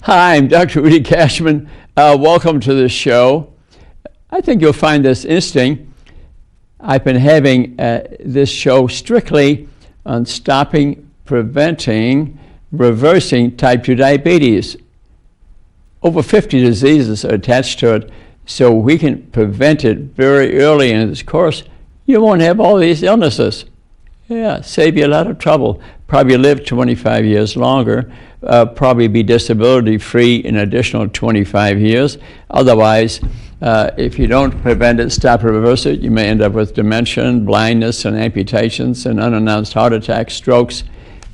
Hi, I'm Dr. Rudy Cashman. Welcome to the show. I think you'll find this interesting. I've been having this show strictly on stopping, preventing, reversing type 2 diabetes. Over 50 diseases are attached to it, so we can prevent it very early in this course. You won't have all these illnesses. Yeah, save you a lot of trouble. Probably live 25 years longer, probably be disability free an additional 25 years. Otherwise, if you don't prevent it, stop or reverse it, you may end up with dementia, blindness, and amputations, and unannounced heart attacks, strokes,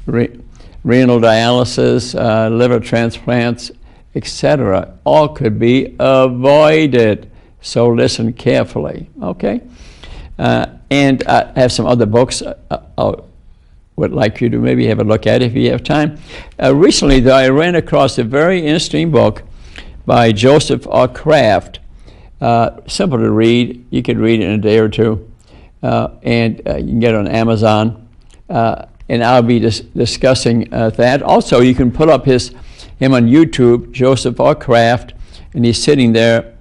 renal dialysis, liver transplants, etc. All could be avoided. So listen carefully, okay? And I have some other books I would like you to maybe have a look at if you have time. Recently, though, I ran across a very interesting book by Joseph R. Kraft. Simple to read. You could read it in a day or two. And you can get it on Amazon. And I'll be discussing that. Also, you can pull up him on YouTube, Joseph R. Kraft, and he's sitting there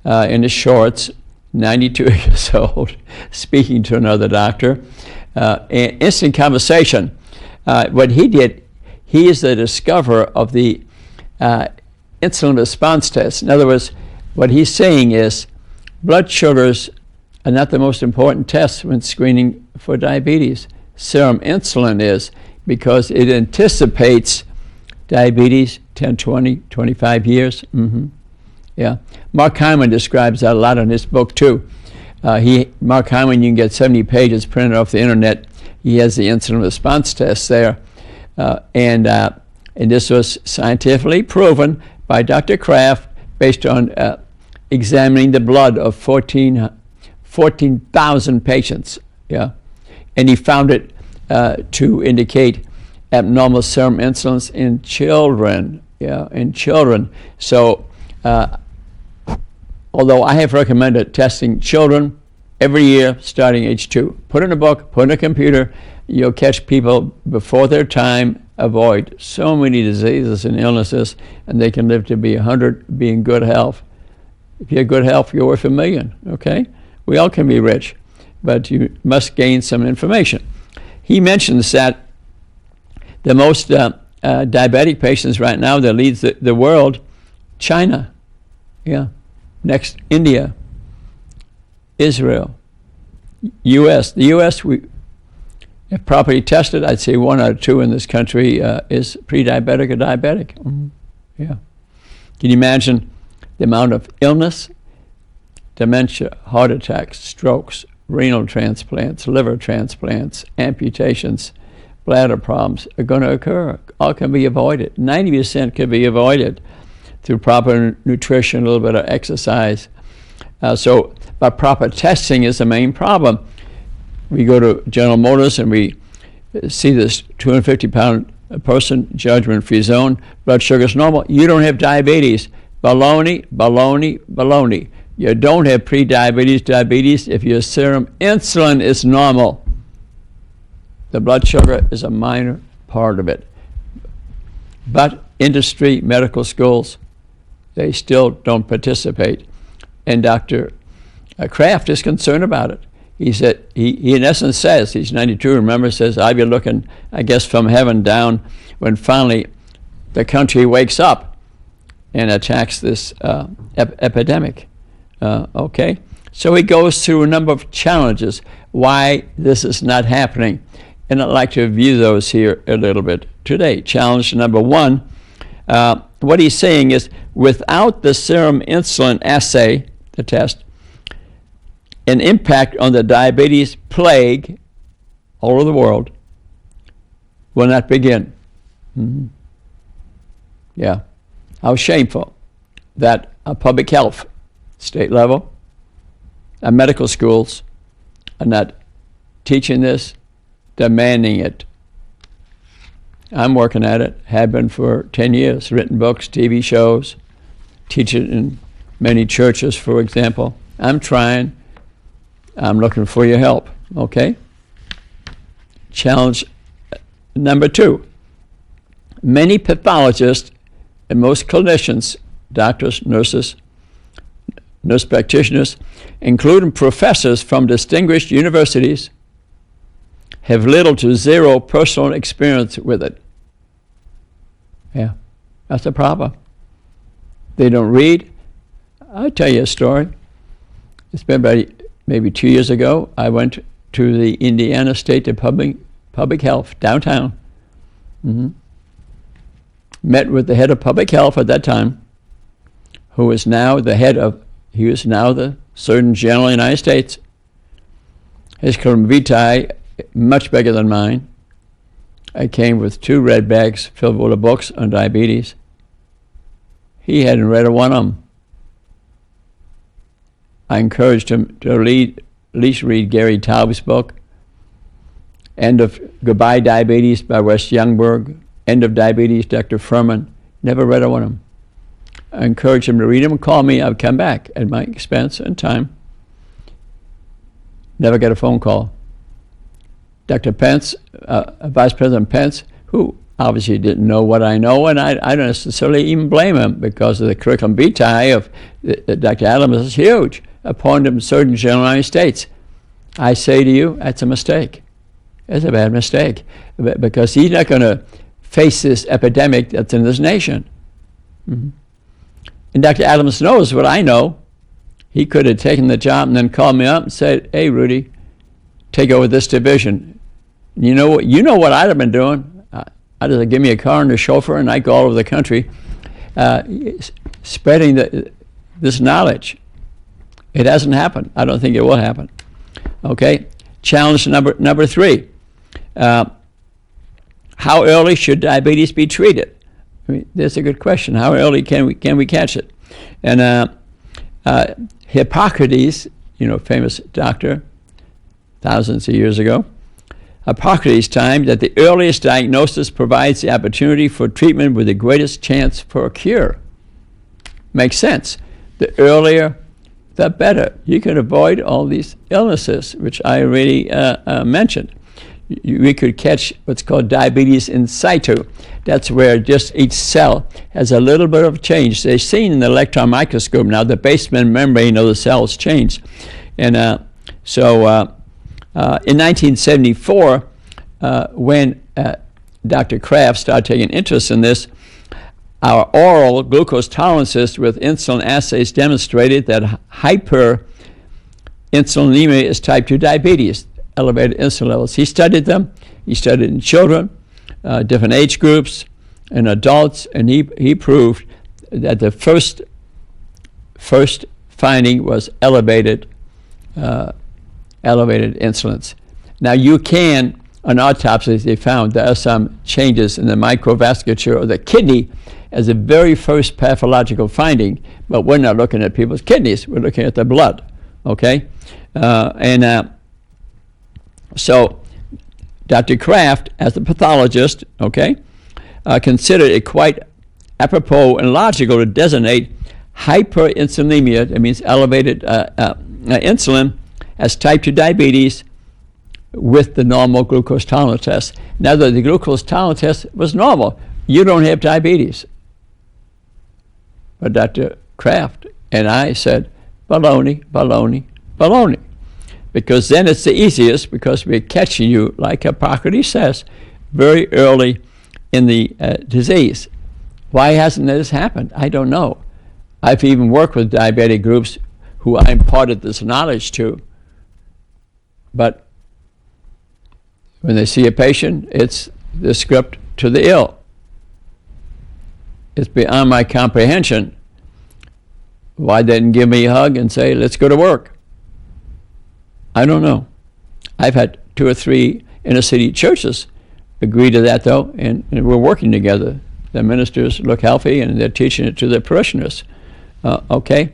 in his shorts, 92 years old, speaking to another doctor. An instant conversation. What he did, he is the discoverer of the insulin response test. In other words, what he's saying is blood sugars are not the most important test when screening for diabetes. Serum insulin is, because it anticipates diabetes 10, 20, 25 years. Yeah. Mark Hyman describes that a lot in his book too. Mark Hyman, you can get 70 pages printed off the internet. He has the insulin response test there. And this was scientifically proven by Dr. Kraft based on examining the blood of 14,000 patients. Yeah. And he found it to indicate abnormal serum insulin in children. Yeah, in children. So, although I have recommended testing children every year starting age 2. Put in a book, put in a computer, you'll catch people before their time, avoid so many diseases and illnesses, and they can live to be 100, be in good health. If you have good health, you're worth $1 million, okay? We all can be rich, but you must gain some information. He mentions that the most diabetic patients right now that leads the world, China. Yeah. Next, India, Israel, U.S. The U.S., if properly tested, I'd say 1 out of 2 in this country is pre-diabetic or diabetic. Yeah. Can you imagine the amount of illness, dementia, heart attacks, strokes, renal transplants, liver transplants, amputations, bladder problems are going to occur? All can be avoided. 90% can be avoided through proper nutrition, a little bit of exercise. But proper testing is the main problem. We go to General Motors and we see this 250-pound person, judgment-free zone, blood sugar's normal. You don't have diabetes. Baloney, baloney, baloney. You don't have diabetes if your serum insulin is normal. The blood sugar is a minor part of it. But industry, medical schools, they still don't participate. And Dr. Kraft is concerned about it. He said, he in essence says, he's 92, remember, says, I'll be looking, I guess, from heaven down when finally the country wakes up and attacks this epidemic. Okay? So he goes through a number of challenges why this is not happening. And I'd like to review those here a little bit today. Challenge number 1, what he's saying is, without the serum insulin assay, the test, an impact on the diabetes plague all over the world will not begin. Yeah. How shameful that public health, state level, medical schools are not teaching this, demanding it. I'm working at it, have been for 10 years, written books, TV shows, teach it in many churches, for example. I'm trying. I'm looking for your help, okay? Challenge number 2. Many pathologists and most clinicians, doctors, nurse practitioners, including professors from distinguished universities, have little to zero personal experience with it. Yeah, that's a problem. They don't read. I'll tell you a story. It's been about maybe 2 years ago. I went to the Indiana State Department Public Health downtown. Met with the head of public health at that time, who is now he was now the Surgeon General of the United States. His curriculum vitae, much bigger than mine. I came with 2 red bags filled full of books on diabetes. He hadn't read one of them. I encouraged him to at least read Gary Taubes' book, End of Goodbye Diabetes by Wes Youngberg, End of Diabetes, Dr. Furman. Never read one of them. I encouraged him to read them and call me. I'd come back at my expense and time. Never got a phone call. Dr. Pence, Vice President Pence, who obviously didn't know what I know, and I don't necessarily even blame him because of the curriculum vitae of Dr. Adams is huge. Appointed him Surgeon General of the United States. I say to you, that's a mistake. It's a bad mistake because he's not going to face this epidemic that's in this nation. And Dr. Adams knows what I know. He could have taken the job and then called me up and said, hey, Rudy, take over this division. You know what I'd have been doing? I'd have give me a car and a chauffeur, and I'd go all over the country spreading this knowledge. It hasn't happened. I don't think it will happen. Okay? Challenge number 3. How early should diabetes be treated? I mean, that's a good question. How early can we catch it? And Hippocrates, famous doctor, thousands of years ago, Hippocrates timed that the earliest diagnosis provides the opportunity for treatment with the greatest chance for a cure. Makes sense. The earlier, the better. You can avoid all these illnesses, which I already mentioned. We could catch what's called diabetes in situ. That's where just each cell has a little bit of change. They've seen in the electron microscope now the basement membrane of the cells change. And in 1974, when Dr. Kraft started taking interest in this, our oral glucose tolerances with insulin assays demonstrated that hyperinsulinemia is type 2 diabetes, elevated insulin levels. He studied them. He studied in children, different age groups, and adults, and he proved that the first finding was elevated insulins. Now you can, on autopsies, they found there are some changes in the microvasculature of the kidney as the very first pathological finding, but we're not looking at people's kidneys, we're looking at the blood, okay? So Dr. Kraft, as a pathologist, okay, considered it quite apropos and logical to designate hyperinsulinemia, that means elevated insulin, as type 2 diabetes with the normal glucose tolerance test. Now that the glucose tolerance test was normal, you don't have diabetes. But Dr. Kraft and I said, baloney, baloney, baloney. Because then it's the easiest, because we're catching you, like Hippocrates says, very early in the disease. Why hasn't this happened? I don't know. I've even worked with diabetic groups who I imparted this knowledge to. But when they see a patient, it's the script to the ill. It's beyond my comprehension why they didn't give me a hug and say, let's go to work. I don't know. I've had 2 or 3 inner city churches agree to that, though, and we're working together. The ministers look healthy, and they're teaching it to their parishioners. Okay?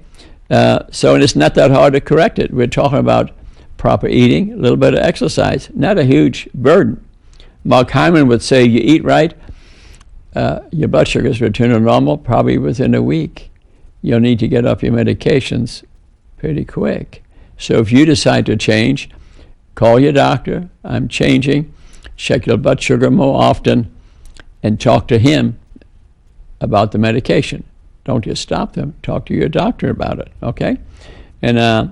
So it's not that hard to correct it. We're talking about proper eating, a little bit of exercise, not a huge burden. Mark Hyman would say, you eat right, your blood sugars return to normal probably within a week. You'll need to get off your medications pretty quick. So if you decide to change, call your doctor, I'm changing, check your blood sugar more often, and talk to him about the medication. Don't just stop them. Talk to your doctor about it, okay? And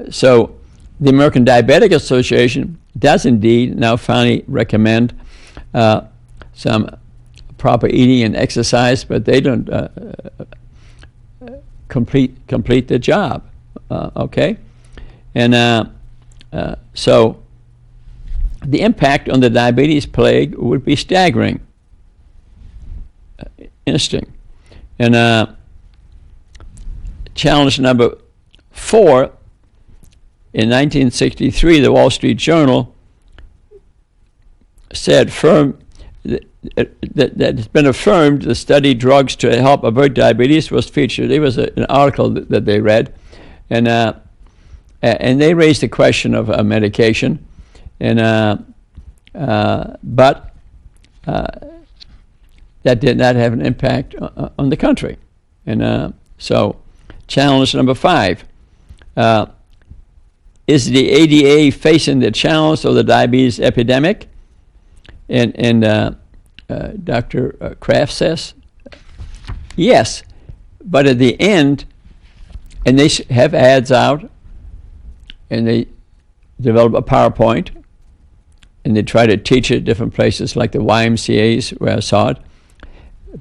so the American Diabetic Association does indeed now finally recommend some proper eating and exercise, but they don't complete the job, okay? And so the impact on the diabetes plague would be staggering. Interesting. And challenge number 4, in 1963, the Wall Street Journal said that it's been affirmed the study drugs to help avert diabetes was featured. It was an article that they read, and they raised the question of medication, and but that did not have an impact on the country. And so challenge number 5, is the ADA facing the challenge of the diabetes epidemic? And Dr. Kraft says, yes, but at the end, and they have ads out, and they develop a PowerPoint, and they try to teach it at different places like the YMCA's where I saw it.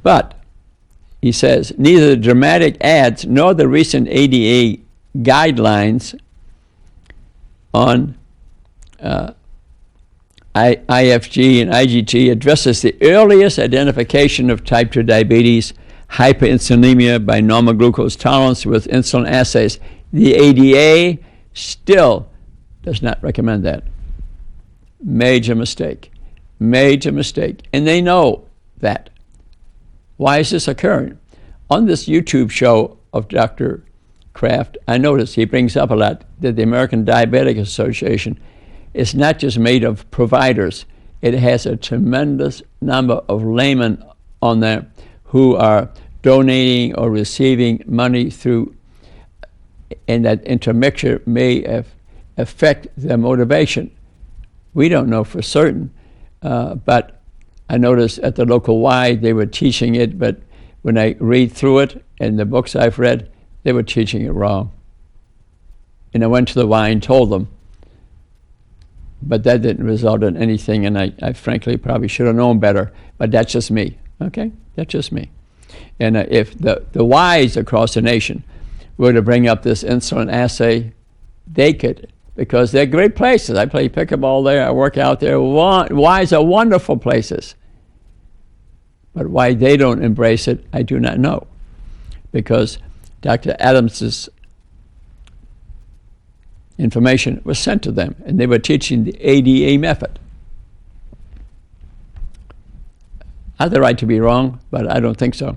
But he says, neither the dramatic ads nor the recent ADA guidelines on IFG and IGT addresses the earliest identification of type 2 diabetes, hyperinsulinemia by normal glucose tolerance with insulin assays. The ADA still does not recommend that. Major mistake. Major mistake. And they know that. Why is this occurring? On this YouTube show of Dr. Kraft, I notice he brings up a lot that the American Diabetic Association is not just made of providers. It has a tremendous number of laymen on there who are donating or receiving money through, and that intermixture may affect their motivation. We don't know for certain, but I noticed at the local Y they were teaching it, but when I read through it and the books I've read, they were teaching it wrong. And I went to the Y and told them, but that didn't result in anything, and I frankly probably should have known better, but that's just me, okay? That's just me. And if the Ys across the nation were to bring up this insulin assay, they could, because they're great places. I play pickleball there, I work out there. Ys are wonderful places. But why they don't embrace it, I do not know. Because Dr. Adams's information was sent to them, and they were teaching the ADA method. I have the right to be wrong, but I don't think so.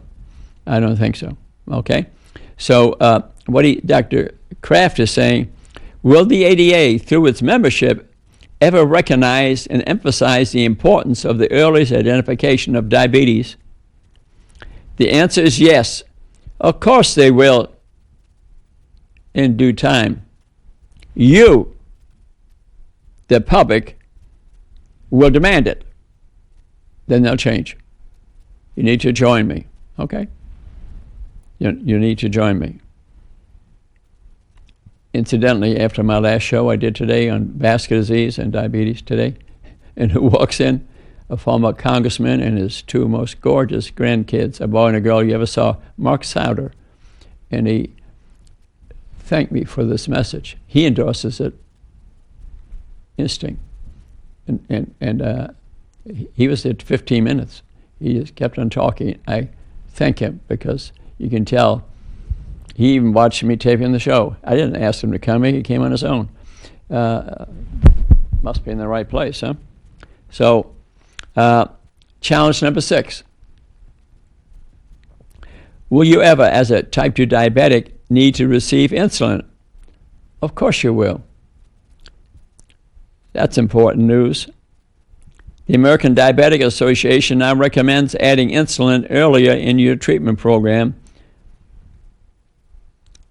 I don't think so. Okay? So Dr. Kraft is saying, will the ADA, through its membership, ever recognize and emphasize the importance of the earliest identification of diabetes? The answer is yes. Of course they will in due time. You, the public, will demand it. Then they'll change. You need to join me, okay? You need to join me. Incidentally, after my last show I did today on vascular disease and diabetes today, and who walks in? A former congressman and his 2 most gorgeous grandkids, a boy and a girl you ever saw, Mark Souder. And he thanked me for this message. He endorses it. Interesting. And he was there 15 minutes. He just kept on talking. I thank him because you can tell he even watched me taping the show. I didn't ask him to come. He came on his own. Must be in the right place, huh? So, challenge number 6. Will you ever, as a type 2 diabetic, need to receive insulin? Of course you will. That's important news. The American Diabetic Association now recommends adding insulin earlier in your treatment program.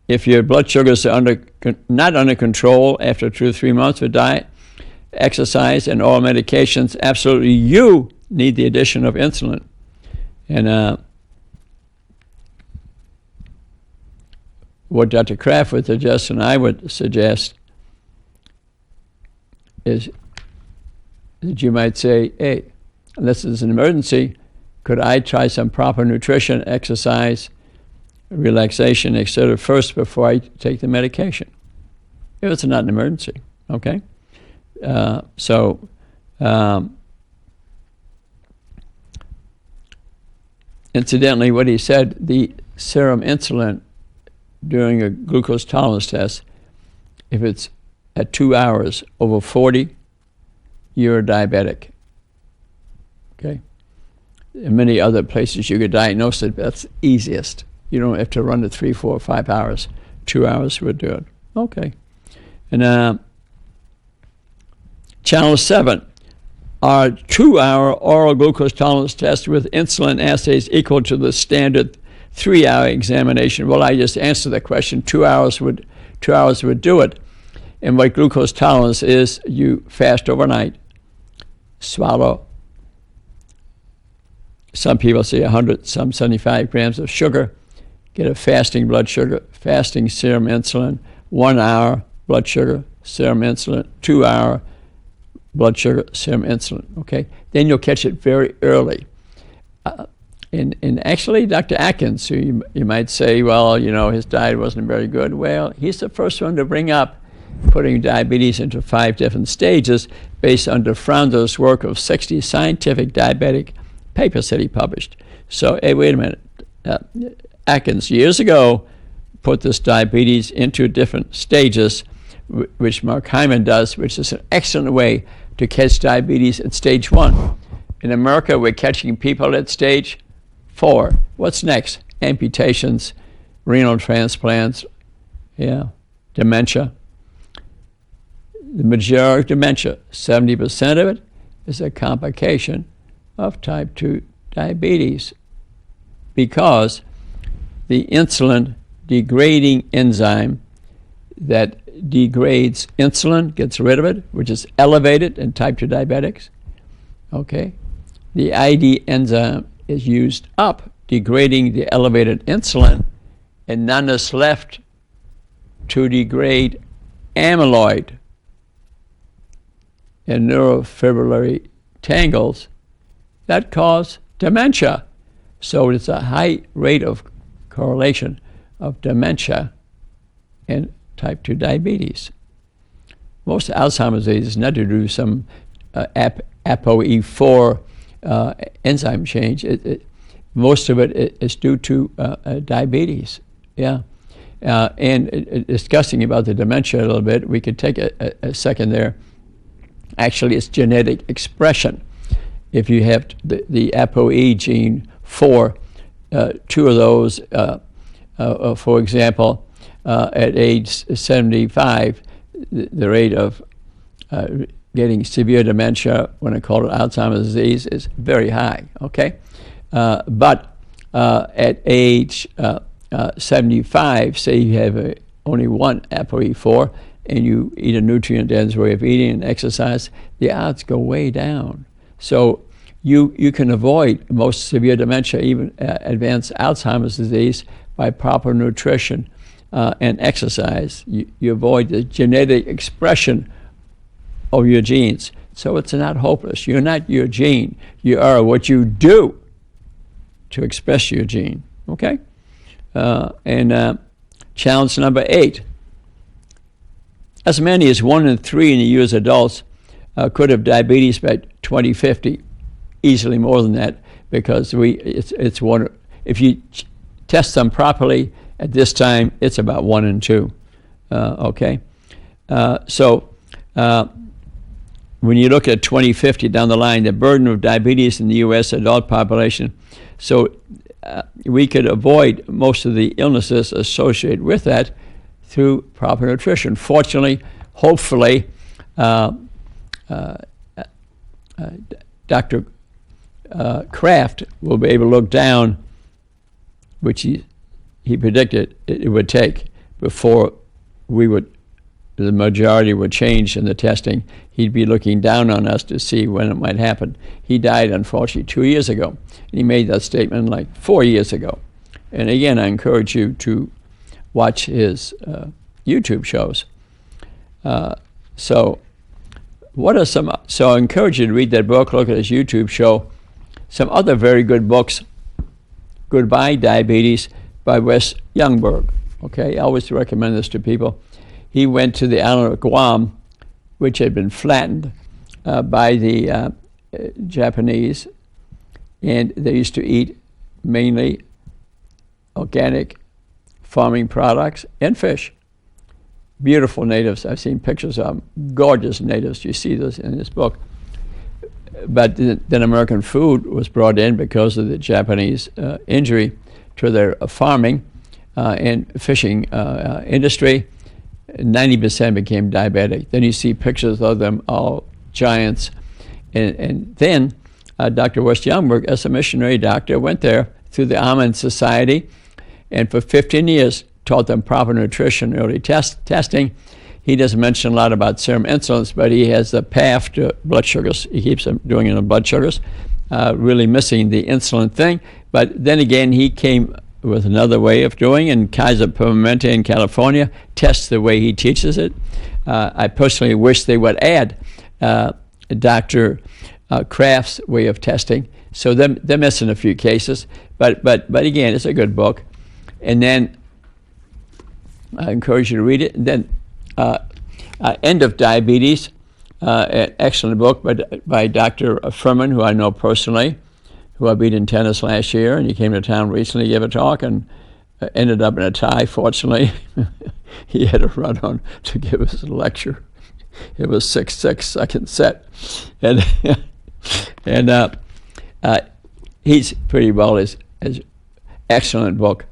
If your blood sugars are not under control after 2 or 3 months of diet, exercise, and oral medications, absolutely you need the addition of insulin. And what Dr. Kraft would suggest and I would suggest is that you might say, hey, unless it's an emergency, could I try some proper nutrition, exercise, relaxation, etc. first before I take the medication? If it's not an emergency, okay? Incidentally, what he said, the serum insulin during a glucose tolerance test, if it's at 2 hours over 40, you're diabetic. Okay? In many other places you could diagnose it, that's easiest. You don't have to run it 3, 4, 5 hours. 2 hours would do it. Okay. And channel 7, are 2-hour oral glucose tolerance tests with insulin assays equal to the standard 3-hour examination? Well, I just answered that question. 2 hours would do it. And what glucose tolerance is, you fast overnight, swallow, some people say 100, some 75 grams of sugar, get a fasting blood sugar, fasting serum insulin, 1 hour blood sugar, serum insulin, 2 hour blood sugar, serum insulin, okay? Then you'll catch it very early. And actually, Dr. Atkins, who you might say, well, you know, his diet wasn't very good. Well, he's the first one to bring up putting diabetes into 5 different stages based on DeFrando's work of 60 scientific diabetic papers that he published. So, hey, wait a minute. Atkins, years ago, put this diabetes into different stages, which Mark Hyman does, which is an excellent way to catch diabetes at stage 1. In America, we're catching people at stage 4. What's next? Amputations, renal transplants, dementia. The majority of dementia, 70% of it, is a complication of type 2 diabetes because the insulin degrading enzyme that degrades insulin, gets rid of it, which is elevated in type 2 diabetics. Okay? The ID enzyme is used up, degrading the elevated insulin, and none is left to degrade amyloid and neurofibrillary tangles that cause dementia. So it's a high rate of correlation of dementia and type 2 diabetes. Most Alzheimer's disease is not due to some ApoE4 enzyme change. Most of it is due to diabetes. Yeah. And discussing about the dementia a little bit, we could take a second there. Actually, it's genetic expression. If you have the ApoE gene 4, 2 of those, for example, at age 75, the rate of getting severe dementia, when I call it Alzheimer's disease, is very high, okay? But at age 75, say you have only one ApoE4, and you eat a nutrient-dense way of eating and exercise, the odds go way down. So you can avoid most severe dementia, even advanced Alzheimer's disease, by proper nutrition and exercise. You avoid the genetic expression of your genes. So it's not hopeless. You're not your gene. You are what you do to express your gene, okay? Challenge number 8. As many as 1 in 3 in the U.S. adults could have diabetes by 2050, easily more than that, because it's one. If you test them properly at this time, it's about 1 in 2. Okay, so when you look at 2050 down the line, the burden of diabetes in the U.S. adult population, so we could avoid most of the illnesses associated with that through proper nutrition. Fortunately, hopefully, Dr. Kraft will be able to look down, which he predicted it would take before the majority would change in the testing. He'd be looking down on us to see when it might happen. He died, unfortunately, 2 years ago. And he made that statement like 4 years ago. And again, I encourage you to watch his YouTube shows. So what are some? So I encourage you to read that book, look at his YouTube show. Some other very good books: Goodbye Diabetes by Wes Youngberg. Okay, I always recommend this to people. He went to the island of Guam, which had been flattened by the Japanese, and they used to eat mainly organic farming products and fish. Beautiful natives. I've seen pictures of them. Gorgeous natives. You see this in this book. But then American food was brought in because of the Japanese injury to their farming and fishing industry. 90% became diabetic. Then you see pictures of them, all giants. And then Dr. Wes Youngberg, as a missionary doctor, went there through the Amen Society, and for 15 years taught them proper nutrition, early testing. He doesn't mention a lot about serum insulins, but he has the path to blood sugars. He keeps them doing it on blood sugars, really missing the insulin thing. But then again, he came with another way of doing, and Kaiser Permanente in California tests the way he teaches it. I personally wish they would add Dr. Kraft's way of testing. So they're missing a few cases, but again, it's a good book. And then I encourage you to read it. And then End of Diabetes, an excellent book by Dr. Furman, who I know personally, who I beat in tennis last year, and he came to town recently, gave a talk, and ended up in a tie, fortunately. He had to run on to give us a lecture. It was 6-6 second set. And he's pretty well as excellent book.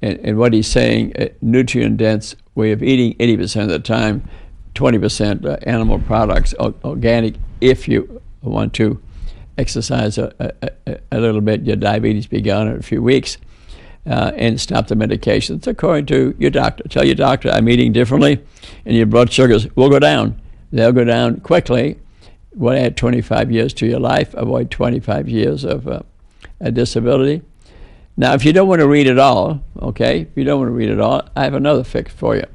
And what he's saying, nutrient-dense way of eating 80% of the time, 20% animal products, organic, if you want to exercise a little bit, your diabetes be gone in a few weeks, and stop the medications according to your doctor. Tell your doctor, I'm eating differently, and your blood sugars will go down. They'll go down quickly. We'll add 25 years to your life, avoid 25 years of a disability. Now, if you don't want to read it all, okay, if you don't want to read it all, I have another fix for you.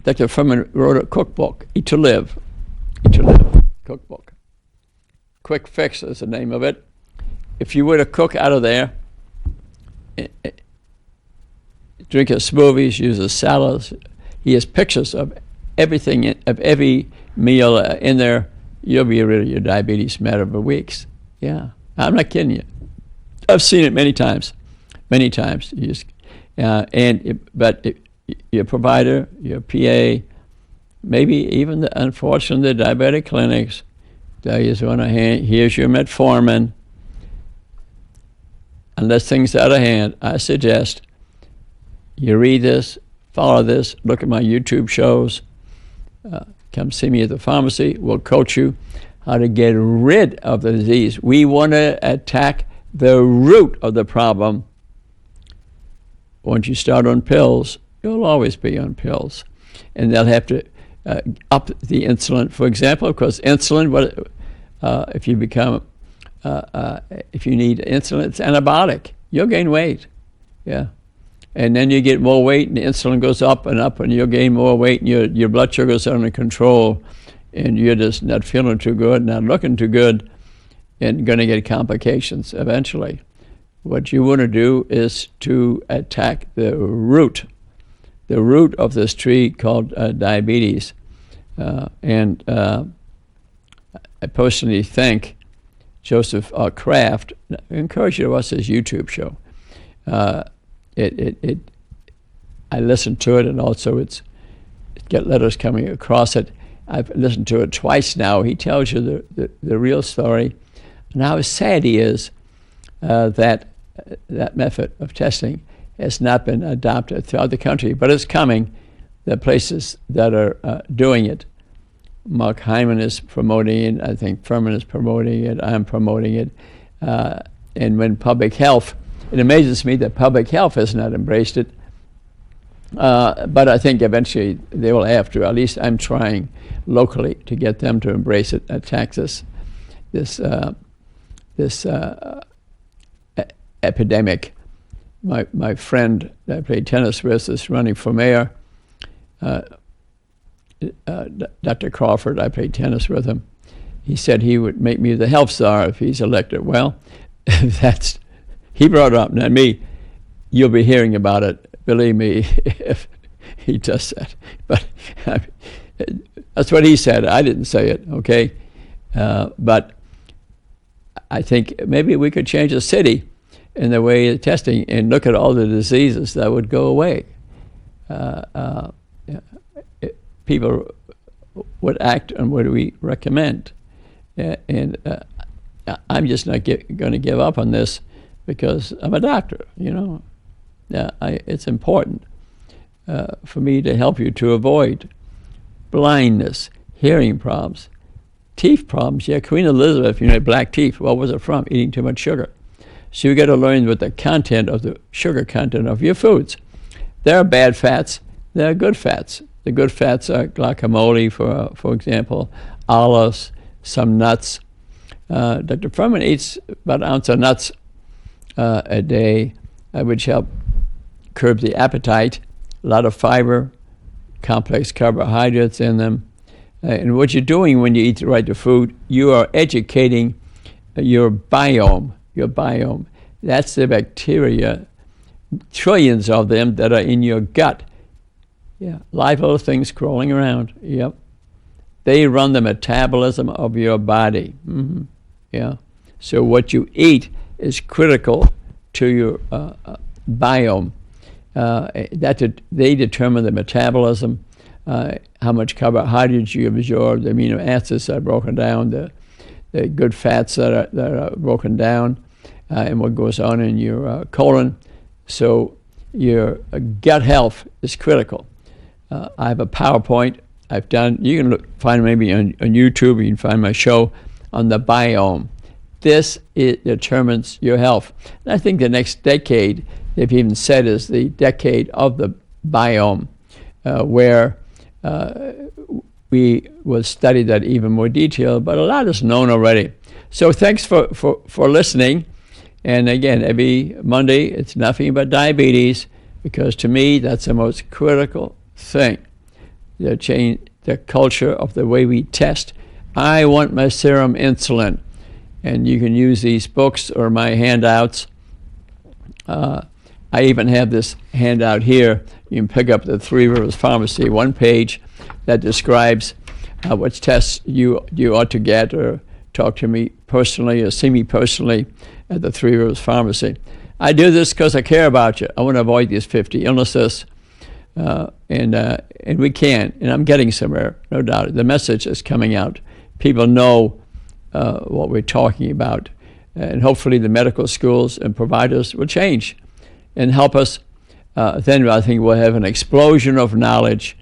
Dr. Furman wrote a cookbook, Eat to Live cookbook. Quick Fix is the name of it. If you were to cook out of there, drink your smoothies, use the salads, he has pictures of everything, of every meal in there. You'll be rid of your diabetes in a matter of weeks. Yeah, I'm not kidding you. I've seen it many times. You just, your provider, your PA, maybe even unfortunately the diabetic clinics, tell you, here's your metformin. Unless things are out of hand, I suggest you read this, follow this, look at my YouTube shows, come see me at the pharmacy. We'll coach you how to get rid of the disease. We want to attack the root of the problem. Once you start on pills, you'll always be on pills. And they'll have to up the insulin, for example, because insulin, if you become, if you need insulin, it's antibiotic. You'll gain weight, yeah. And then you get more weight, and the insulin goes up, and you'll gain more weight, and your blood sugars are under control, and you're just not feeling too good, not looking too good, and going to get complications eventually. What you want to do is to attack the root of this tree called diabetes. And I personally thank Joseph Kraft. I encourage you to watch his YouTube show. I listened to it, and also it get letters coming across it. I've listened to it twice now. He tells you the real story and how sad he is that method of testing has not been adopted throughout the country, but it's coming. The places that are doing it. Mark Hyman is promoting it. I think Furman is promoting it. I'm promoting it. And when public health, it amazes me that public health has not embraced it. But I think eventually they will have to. At least I'm trying locally to get them to embrace it, attack this epidemic. my friend that I played tennis with is running for mayor. Dr. Crawford, I played tennis with him. He said he would make me the health czar if he's elected. Well, that's he brought it up, not me. You'll be hearing about it, believe me, if he does that. But that's what he said. I didn't say it, okay? But I think maybe we could change the city in the way of testing and look at all the diseases that would go away. People would act on what we recommend. And I'm just not going to give up on this because I'm a doctor, you know. It's important for me to help you to avoid blindness, hearing problems, teeth problems. Yeah, Queen Elizabeth, you know, had black teeth. What was it from? Eating too much sugar. So you got to learn what the content of the sugar content of your foods. There are bad fats. There are good fats. The good fats are guacamole, for example, olives, some nuts. Dr. Furman eats about an ounce of nuts a day, which help curb the appetite. A lot of fiber, complex carbohydrates in them. And what you're doing when you eat the right food, you are educating your biome. Your biome. That's the bacteria, trillions of them that are in your gut. Yeah, live little things crawling around. Yep. They run the metabolism of your body. Mm-hmm. Yeah. So what you eat is critical to your biome. They determine the metabolism, how much carbohydrates you absorb, the amino acids are broken down, the good fats that are broken down, and what goes on in your colon. So your gut health is critical. I have a PowerPoint I've done. You can find maybe on YouTube. You can find my show on the biome. It determines your health. And I think the next decade, they've even said, is the decade of the biome, where we will study that even more detail. But a lot is known already. So thanks for listening. And again, every Monday, it's nothing but diabetes, because to me, that's the most critical thing. To change the culture of the way we test. I want my serum insulin. And you can use these books or my handouts. I even have this handout here. You can pick up the Three Rivers Pharmacy, one page that describes which tests you ought to get, or talk to me personally or see me personally at the Three Rivers Pharmacy. I do this because I care about you. I want to avoid these 50 illnesses, and we can. And I'm getting somewhere, no doubt. The message is coming out. People know what we're talking about, and hopefully the medical schools and providers will change and help us. Then I think we'll have an explosion of knowledge,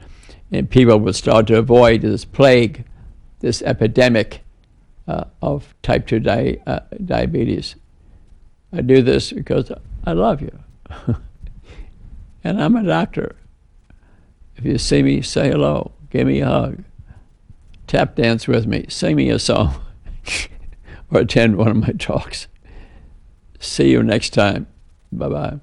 and people will start to avoid this plague, this epidemic of type 2 diabetes. I do this because I love you. And I'm a doctor. If you see me, say hello, give me a hug, tap dance with me, sing me a song, or attend one of my talks. See you next time. Bye-bye.